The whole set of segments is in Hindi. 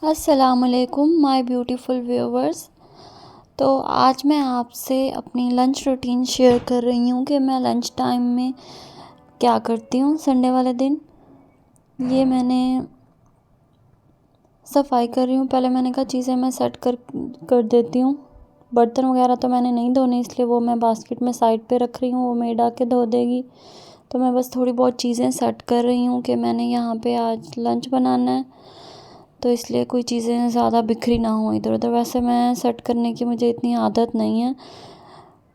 अस्सलामुअलैकुम माय ब्यूटीफुल व्यूवर्स। तो आज मैं आपसे अपनी लंच रूटीन शेयर कर रही हूँ कि मैं लंच टाइम में क्या करती हूँ। संडे वाले दिन ये मैंने सफाई कर रही हूँ। पहले मैंने कहा चीज़ें मैं सेट कर देती हूँ। बर्तन वगैरह तो मैंने नहीं धोने, इसलिए वो मैं बास्केट में साइड पे रख रही हूँ, वो मेड आके धो देगी। तो मैं बस थोड़ी बहुत चीज़ें सेट कर रही हूँ कि मैंने यहाँ पे आज लंच बनाना है, तो इसलिए कोई चीज़ें ज़्यादा बिखरी ना हो इधर उधर। वैसे मैं सेट करने की मुझे इतनी आदत नहीं है,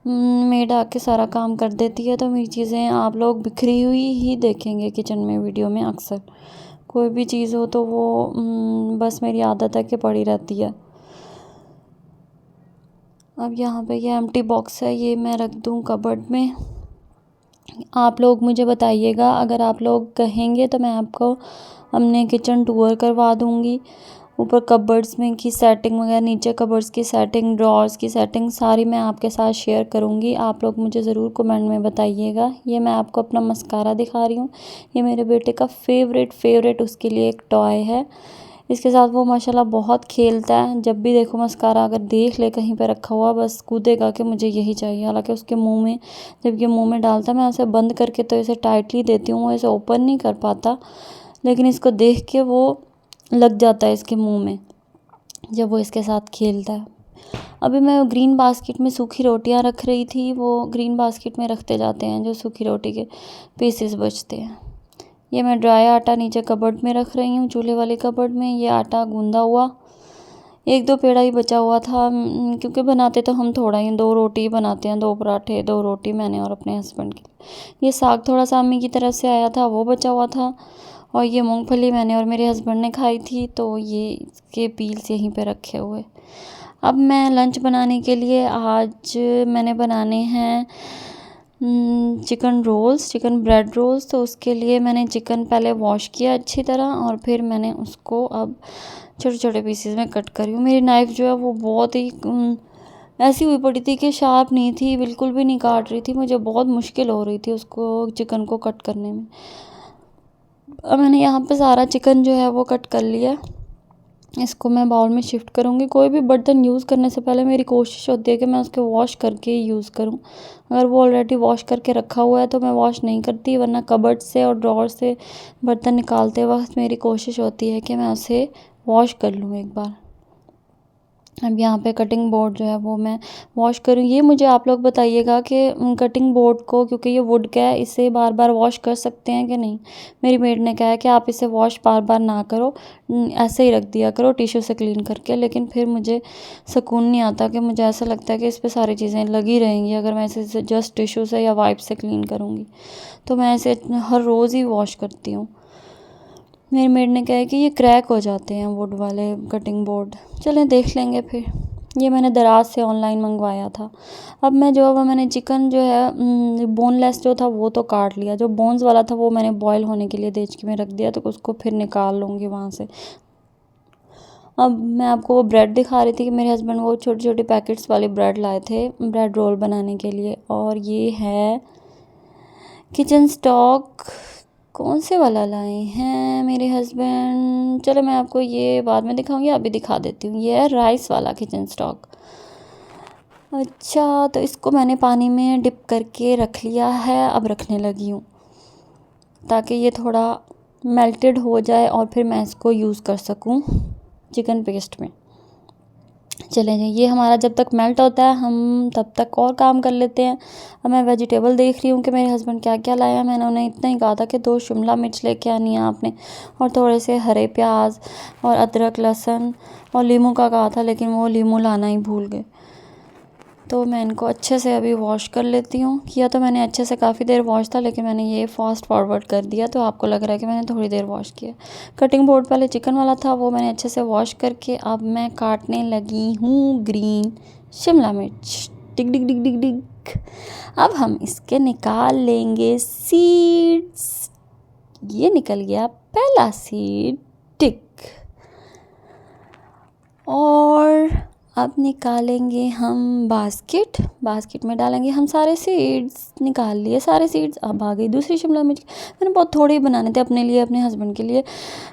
मेड आके सारा काम कर देती है, तो मेरी चीज़ें आप लोग बिखरी हुई ही देखेंगे किचन में वीडियो में। अक्सर कोई भी चीज़ हो तो वो बस मेरी आदत है कि पड़ी रहती है। अब यहाँ पे ये एम्प्टी बॉक्स है, ये मैं रख दूँ कबर्ड में। आप लोग मुझे बताइएगा, अगर आप लोग कहेंगे तो मैं आपको अपने किचन टूर करवा दूँगी। ऊपर कबर्ड्स में की सेटिंग वगैरह, नीचे कबर्ड्स की सेटिंग, ड्रॉर्स की सेटिंग सारी मैं आपके साथ शेयर करूँगी। आप लोग मुझे ज़रूर कमेंट में बताइएगा। ये मैं आपको अपना मस्कारा दिखा रही हूँ। ये मेरे बेटे का फेवरेट उसके लिए एक टॉय है। इसके साथ वो माशाल्लाह बहुत खेलता है। जब भी देखो मस्कारा अगर देख ले कहीं पे रखा हुआ, बस कूदेगा कि मुझे यही चाहिए। हालांकि उसके मुंह में, जब ये मुंह में डालता है, मैं उसे बंद करके तो इसे टाइटली देती हूँ, वो इसे ओपन नहीं कर पाता, लेकिन इसको देख के वो लग जाता है इसके मुंह में जब वो इसके साथ खेलता है। अभी मैं ग्रीन बास्केट में सूखी रोटियां रख रही थी। वो ग्रीन बास्केट में रखते जाते हैं जो सूखी रोटी के पीसेस बचते हैं। ये मैं ड्राई आटा नीचे कबर्ड में रख रही हूँ, चूल्हे वाले कबर्ड में। ये आटा गूंदा हुआ, एक दो पेड़ा ही बचा हुआ था, क्योंकि बनाते तो हम थोड़ा ही, 2 रोटी बनाते हैं, 2 पराठे 2 रोटी, मैंने और अपने हस्बैंड के लिए। ये साग थोड़ा सा अम्मी की तरफ से आया था, वो बचा हुआ था। और ये मूंगफली मैंने और मेरे हस्बैंड ने खाई थी, तो ये इसके पील्स यहीं पे रखे हुए। अब मैं लंच बनाने के लिए आज मैंने बनाने हैं chicken rolls, chicken bread rolls. तो उसके लिए मैंने चिकन पहले वॉश किया अच्छी तरह, और फिर मैंने उसको अब छोटे छोटे पीसेस में कट करी हूँ। मेरी नाइफ़ जो है वो बहुत ही ऐसी हुई पड़ी थी कि शार्प नहीं थी, बिल्कुल भी नहीं काट रही थी। मुझे बहुत मुश्किल हो रही थी उसको, चिकन को कट करने में। अब मैंने यहाँ पे सारा चिकन जो है वो कट कर लिया। इसको मैं बाउल में शिफ्ट करूँगी। कोई भी बर्तन यूज़ करने से पहले मेरी कोशिश होती है कि मैं उसको वॉश करके ही यूज़ करूँ। अगर वो ऑलरेडी वॉश करके रखा हुआ है तो मैं वॉश नहीं करती, वरना कबर्ड से और ड्रॉअर से बर्तन निकालते वक्त मेरी कोशिश होती है कि मैं उसे वॉश कर लूँ एक बार। अब यहाँ पे कटिंग बोर्ड जो है वो मैं वॉश करूँ। ये मुझे आप लोग बताइएगा कि कटिंग बोर्ड को, क्योंकि ये वुड का है, इसे बार बार वॉश कर सकते हैं कि नहीं। मेरी मेड ने कहा है कि आप इसे वॉश बार बार ना करो, ऐसे ही रख दिया करो टिश्यू से क्लीन करके। लेकिन फिर मुझे सुकून नहीं आता, कि मुझे ऐसा लगता है कि इस पर सारी चीज़ें लगी रहेंगी अगर मैं इसे जस्ट टिश्यू से या वाइप से क्लीन करूँगी। तो मैं इसे हर रोज़ ही वॉश करती हूँ। मेरी मेड ने कहा है कि ये क्रैक हो जाते हैं वुड वाले कटिंग बोर्ड। चलें देख लेंगे फिर। ये मैंने दराज से ऑनलाइन मंगवाया था। अब मैं जो है मैंने चिकन जो है बोनलेस जो था वो तो काट लिया, जो बोन्स वाला था वो मैंने बॉईल होने के लिए देचकी में रख दिया, तो उसको फिर निकाल लूँगी वहाँ से। अब मैं आपको वो ब्रेड दिखा रही थी कि मेरे हस्बैंड वो छोटी छोटी पैकेट्स वाली ब्रेड लाए थे ब्रेड रोल बनाने के लिए। और ये है किचन स्टॉक। कौन से वाला लाए हैं मेरे हस्बैंड, चलो मैं आपको ये बाद में दिखाऊंगी, अभी दिखा देती हूँ। ये है राइस वाला किचन स्टॉक। अच्छा, तो इसको मैंने पानी में डिप करके रख लिया है। अब रखने लगी हूँ ताकि ये थोड़ा मेल्टेड हो जाए और फिर मैं इसको यूज़ कर सकूँ चिकन पेस्ट में। चले जाए, ये हमारा जब तक मेल्ट होता है हम तब तक और काम कर लेते हैं। अब मैं वेजिटेबल देख रही हूँ कि मेरे हस्बैंड क्या क्या लाया। मैंने उन्हें इतना ही कहा था कि 2 शिमला मिर्च लेके आनी है आपने, और थोड़े से हरे प्याज और अदरक लहसुन और लीमू का कहा था, लेकिन वो लीमू लाना ही भूल गए। तो मैं इनको अच्छे से अभी वॉश कर लेती हूँ। किया तो मैंने अच्छे से काफ़ी देर वॉश था, लेकिन मैंने ये फास्ट फॉरवर्ड कर दिया, तो आपको लग रहा है कि मैंने थोड़ी देर वॉश किया। कटिंग बोर्ड पहले चिकन वाला था, वो मैंने अच्छे से वॉश करके अब मैं काटने लगी हूँ ग्रीन शिमला मिर्च। डिग डिग डिग डिग डिग। अब हम इसके निकाल लेंगे सीड्स। ये निकल गया पहला सीड, टिक। और अब निकालेंगे हम बास्केट में डालेंगे हम सारे सीड्स। निकाल लिए सारे सीड्स। अब आ गई दूसरी शिमला मिर्च। मैंने बहुत थोड़े ही बनाने थे अपने लिए, अपने हस्बैंड के लिए,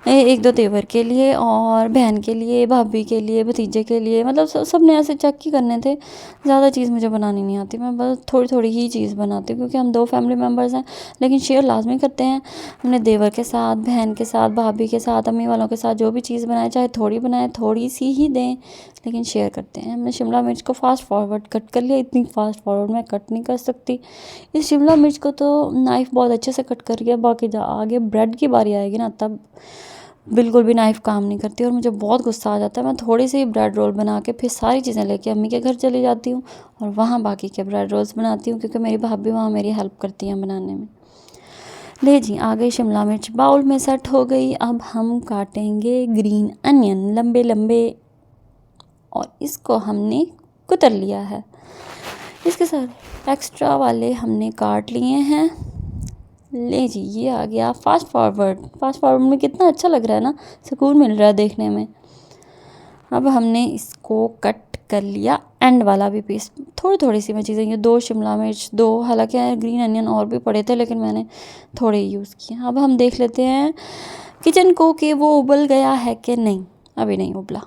एक दो तेवर के लिए और बहन के लिए, भाभी के लिए, भतीजे के लिए, मतलब सब ने ऐसे चेक ही करने थे। ज़्यादा चीज़ मुझे बनानी नहीं आती, मैं बस थोड़ी थोड़ी ही चीज़ बनाती हूँ क्योंकि हम 2 फैमिली मेम्बर्स हैं, लेकिन शेयर लाजमी करते हैं। हमने देवर के साथ, बहन के साथ, भाभी के साथ, अम्मी वालों के साथ जो भी चीज़ बनाए, चाहे थोड़ी बनाए, थोड़ी सी ही दें, लेकिन शेयर करते हैं। हमने शिमला मिर्च को फास्ट फॉरवर्ड कट कर लिया। इतनी फास्ट फॉरवर्ड मैं कट नहीं कर सकती। इस शिमला मिर्च को तो नाइफ़ बहुत अच्छे से कट कर गया, बाकी आगे ब्रेड की बारी आएगी ना तब बिल्कुल भी नाइफ़ काम नहीं करती और मुझे बहुत गुस्सा आ जाता है। मैं थोड़ी सी ब्रेड रोल बना के फिर सारी चीज़ें लेके अम्मी के घर चली जाती हूँ और वहाँ बाकी के ब्रेड रोल्स बनाती हूँ क्योंकि मेरी भाभी वहाँ मेरी हेल्प करती हैं बनाने में। ले जी, आ गई शिमला मिर्च, बाउल में सेट हो गई। अब हम काटेंगे ग्रीन अनियन लंबे लंबे और इसको हमने कुतर लिया है। इसके साथ एक्स्ट्रा वाले हमने काट लिए हैं। ले जी, ये आ गया फास्ट फॉरवर्ड में कितना अच्छा लग रहा है ना, सुकून मिल रहा है देखने में। अब हमने इसको कट कर लिया एंड वाला भी पीस। थोड़ी थोड़ी सी मैं चीज़ें, ये 2 शिमला मिर्च, 2 हालांकि ग्रीन अनियन और भी पड़े थे लेकिन मैंने थोड़े ही यूज़ किए। अब हम देख लेते हैं किचन को कि वो उबल गया है कि नहीं। अभी नहीं उबला।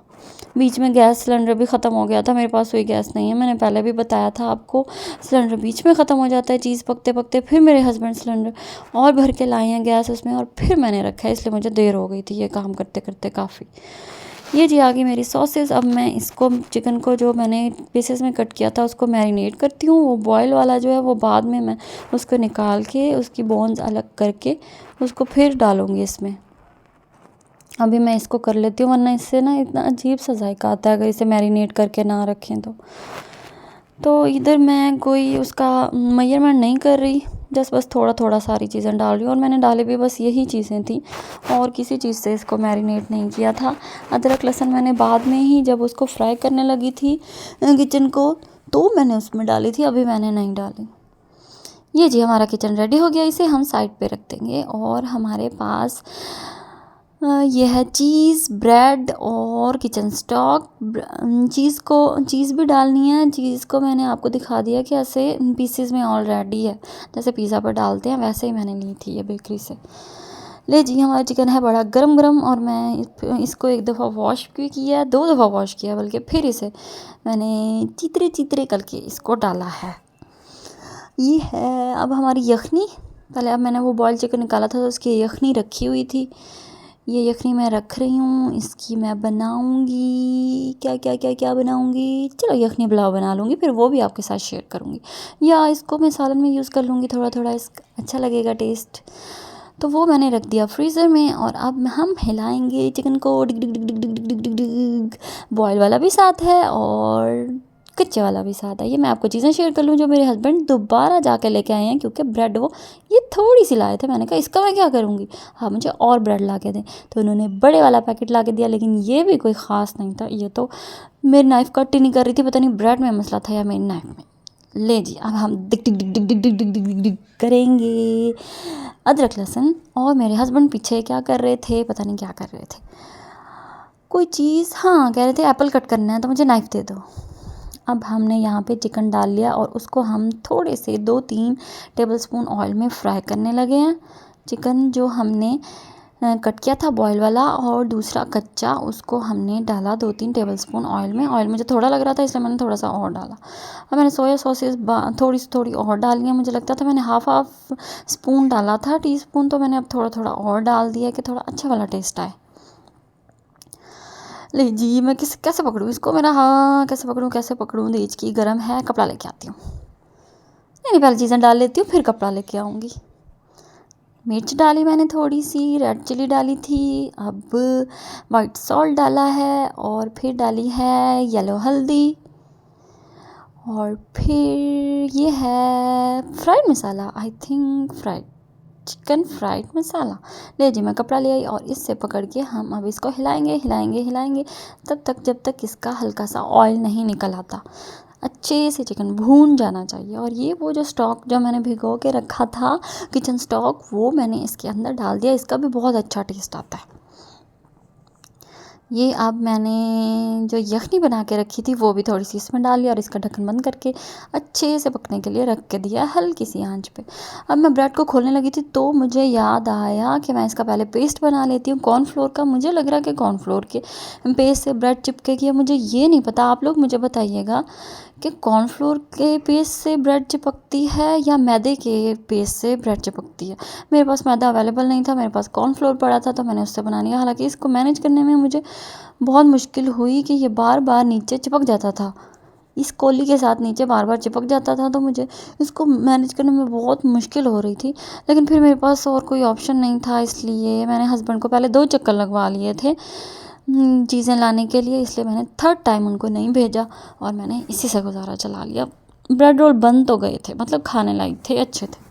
बीच में गैस सिलेंडर भी ख़त्म हो गया था, मेरे पास कोई गैस नहीं है, मैंने पहले भी बताया था आपको। सिलेंडर बीच में ख़त्म हो जाता है चीज़ पकते पकते, फिर मेरे हस्बैंड सिलेंडर और भर के लाए हैं गैस उसमें और फिर मैंने रखा है, इसलिए मुझे देर हो गई थी ये काम करते करते काफ़ी। ये जी आ गई मेरी सॉसेस। अब मैं इसको चिकन को जो मैंने पीसेस में कट किया था उसको मैरिनेट करती हूँ। वो बॉयल वाला जो है वो बाद में मैं उसको निकाल के उसकी बोन्स अलग करके उसको फिर डालूँगी इसमें। अभी मैं इसको कर लेती हूँ वरना इससे ना इतना अजीब सा जायका आता है अगर इसे मैरिनेट करके ना रखें तो इधर मैं कोई उसका मेजरमेंट नहीं कर रही, बस थोड़ा थोड़ा सारी चीज़ें डाल रही हूँ और मैंने डाली भी बस यही चीज़ें थी और किसी चीज़ से इसको मैरिनेट नहीं किया था। अदरक लहसुन मैंने बाद में ही जब उसको फ्राई करने लगी थी किचन को तो मैंने उसमें डाली थी, अभी मैंने नहीं डाली। ये जी हमारा किचन रेडी हो गया, इसे हम साइड पे रख देंगे और हमारे पास ये है चीज़, ब्रेड और किचन स्टॉक। चीज़ भी डालनी है। चीज़ को मैंने आपको दिखा दिया कि ऐसे पीसेस में ऑलरेडी है, जैसे पिज़्ज़ा पर डालते हैं वैसे ही मैंने ली थी ये बेकरी से। ले जी, हमारा चिकन है बड़ा गरम गरम और मैं इसको 1 दफ़ा वॉश भी किया, 2 दफ़ा वॉश किया बल्कि, फिर इसे मैंने चितरे करके इसको डाला है। ये है अब हमारी यखनी। पहले अब मैंने वो बॉयल चिकन निकाला था तो उसकी यखनी रखी हुई थी, ये यखनी मैं रख रही हूँ। इसकी मैं बनाऊँगी क्या बनाऊँगी, चलो यखनी पुलाव बना लूँगी, फिर वो भी आपके साथ शेयर करूँगी या इसको मैं सालन में यूज़ कर लूँगी थोड़ा थोड़ा, अच्छा लगेगा टेस्ट। तो वो मैंने रख दिया फ्रीज़र में और अब हम हिलाएंगे चिकन को। डिग डिग डिग डिग डिग डिग डिग डिग। बॉयल वाला भी साथ है और कच्चे वाला भी साथ है। ये मैं आपको चीज़ें शेयर कर लूँ जो मेरे हस्बैंड दोबारा जाके लेके आए हैं क्योंकि ब्रेड वो ये थोड़ी सी लाए थे। मैंने कहा इसका मैं क्या करूँगी, हाँ मुझे और ब्रेड ला के दें, तो उन्होंने बड़े वाला पैकेट ला के दिया, लेकिन ये भी कोई ख़ास नहीं था। ये तो मेरी नाइफ़ कट ही नहीं कर रही थी, पता नहीं ब्रेड में मसला था या मेरी नाइफ़ में। ले जी, अब हम डिग डिग डिग डिग डिग डिग डिग डिग डिग करेंगे अदरक लहसुन। और मेरे हस्बैंड पीछे क्या कर रहे थे, पता नहीं क्या कर रहे थे, कोई चीज़, हाँ कह रहे थे एप्पल कट करना है तो मुझे नाइफ़ दे दो। अब हमने यहाँ पे चिकन डाल लिया और उसको हम थोड़े से 2-3 टेबलस्पून ऑयल में फ्राई करने लगे हैं। चिकन जो हमने कट किया था बॉयल वाला और दूसरा कच्चा, उसको हमने डाला 2-3 टेबलस्पून ऑयल में। ऑयल मुझे थोड़ा लग रहा था इसलिए मैंने थोड़ा सा और डाला। अब मैंने सोया सॉसेस थोड़ी और डाल लिया। मुझे लगता था मैंने हाफ स्पून डाला था, टीस्पून, तो मैंने अब थोड़ा थोड़ा और डाल दिया कि थोड़ा अच्छा वाला टेस्ट आए। ले जी, मैं कैसे पकड़ूँ इसको, मेरा हाँ कैसे पकड़ूँ, देज की गर्म है, कपड़ा लेके आती हूँ। नहीं पहले चीज़ें डाल लेती हूँ फिर कपड़ा लेके आऊँगी। मिर्च डाली मैंने थोड़ी सी, रेड चिली डाली थी, अब वाइट सॉल्ट डाला है और फिर डाली है येलो हल्दी और फिर ये है fried masala, I think chicken fried masala. ले जी, मैं कपड़ा ले आई और इससे पकड़ के हम अब इसको हिलाएंगे तब तक जब तक इसका हल्का सा ऑयल नहीं निकल आता। अच्छे से चिकन भून जाना चाहिए। और ये वो जो स्टॉक जो मैंने भिगो के रखा था किचन स्टॉक, वो मैंने इसके अंदर डाल दिया। इसका भी बहुत अच्छा टेस्ट आता है। ये अब मैंने जो यखनी बना के रखी थी वो भी थोड़ी सी इसमें डाली और इसका ढक्कन बंद करके अच्छे से पकने के लिए रख के दिया हल्की सी आंच पे। अब मैं ब्रेड को खोलने लगी थी तो मुझे याद आया कि मैं इसका पहले पेस्ट बना लेती हूँ कॉर्नफ्लोर का। मुझे लग रहा है कि कॉर्नफ्लोर के पेस्ट से ब्रेड चिपकेगी। मुझे ये नहीं पता, आप लोग मुझे बताइएगा कि कॉर्नफ्लोर के पेस्ट से ब्रेड चिपकती है या मैदे के पेस्ट से ब्रेड चिपकती है। मेरे पास मैदा अवेलेबल नहीं था, मेरे पास कॉर्नफ्लोर पड़ा था तो मैंने उससे बना लिया। हालांकि इसको मैनेज करने में मुझे बहुत मुश्किल हुई कि ये बार बार नीचे चिपक जाता था, इस कोली के साथ नीचे बार बार चिपक जाता था, तो मुझे इसको मैनेज करने में बहुत मुश्किल हो रही थी। लेकिन फिर मेरे पास और कोई ऑप्शन नहीं था, इसलिए मैंने हस्बैंड को पहले 2 चक्कर लगवा लिए थे चीज़ें लाने के लिए, इसलिए मैंने थर्ड टाइम उनको नहीं भेजा और मैंने इसी से गुजारा चला लिया। ब्रेड रोल बन तो गए थे, मतलब खाने लायक थे, अच्छे थे।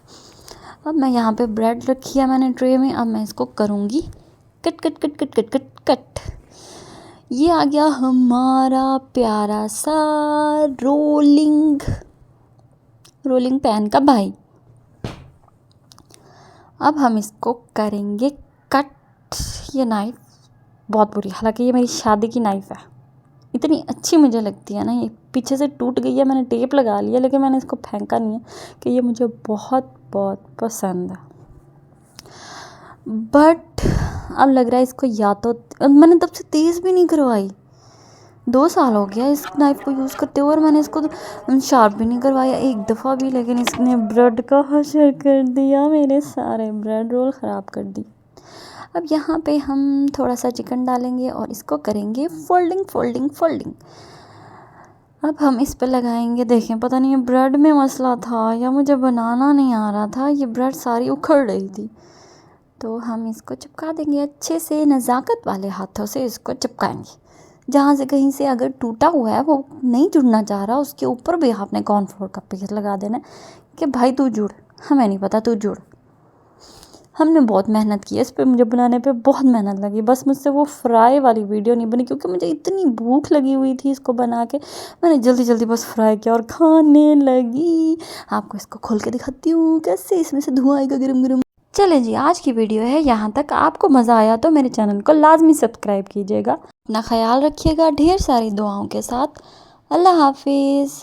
अब मैं यहाँ पे ब्रेड रखी है मैंने ट्रे में, अब मैं इसको करूँगी cut cut cut cut cut cut cut. ये आ गया हमारा प्यारा सा रोलिंग पैन का भाई। अब हम इसको करेंगे कट। ये नाइफ़ बहुत बुरी, हालांकि ये मेरी शादी की नाइफ़ है, इतनी अच्छी मुझे लगती है ना। ये पीछे से टूट गई है, मैंने टेप लगा लिया, लेकिन मैंने इसको फेंका नहीं है कि ये मुझे बहुत बहुत पसंद है। बट अब लग रहा है इसको या तो मैंने तब से तेज़ भी नहीं करवाई, 2 साल हो गया इस नाइफ़ को यूज़ करते हुए और मैंने इसको शार्प भी नहीं करवाया एक दफ़ा भी, लेकिन इसने ब्रेड का हशर कर दिया, मेरे सारे ब्रेड रोल ख़राब कर दी। अब यहाँ पे हम थोड़ा सा चिकन डालेंगे और इसको करेंगे फोल्डिंग फोल्डिंग फोल्डिंग। अब हम इस पे लगाएंगे, देखें पता नहीं ये ब्रेड में मसला था या मुझे बनाना नहीं आ रहा था, ये ब्रेड सारी उखड़ रही थी। तो हम इसको चिपका देंगे अच्छे से, नज़ाकत वाले हाथों से इसको चिपकाएंगे। जहाँ से कहीं से अगर टूटा हुआ है वो नहीं जुड़ना चाह रहा, उसके ऊपर भी आपने कॉर्नफ्लोर का पेस्ट लगा देना कि भाई तू जुड़, हमें नहीं पता तू जुड़। हमने बहुत मेहनत की है इस पे, मुझे बनाने पे बहुत मेहनत लगी, बस मुझसे वो फ्राई वाली वीडियो नहीं बनी क्योंकि मुझे इतनी भूख लगी हुई थी इसको बना के। मैंने जल्दी जल्दी बस फ्राई किया और खाने लगी। आपको इसको खोल के दिखाती हूँ कैसे इसमें से धुआं आएगा गरम गरम। चलें जी, आज की वीडियो है यहाँ तक। आपको मज़ा आया तो मेरे चैनल को लाजमी सब्सक्राइब कीजिएगा। अपना ख्याल रखिएगा ढेर सारी दुआओं के साथ। अल्लाह हाफिज़।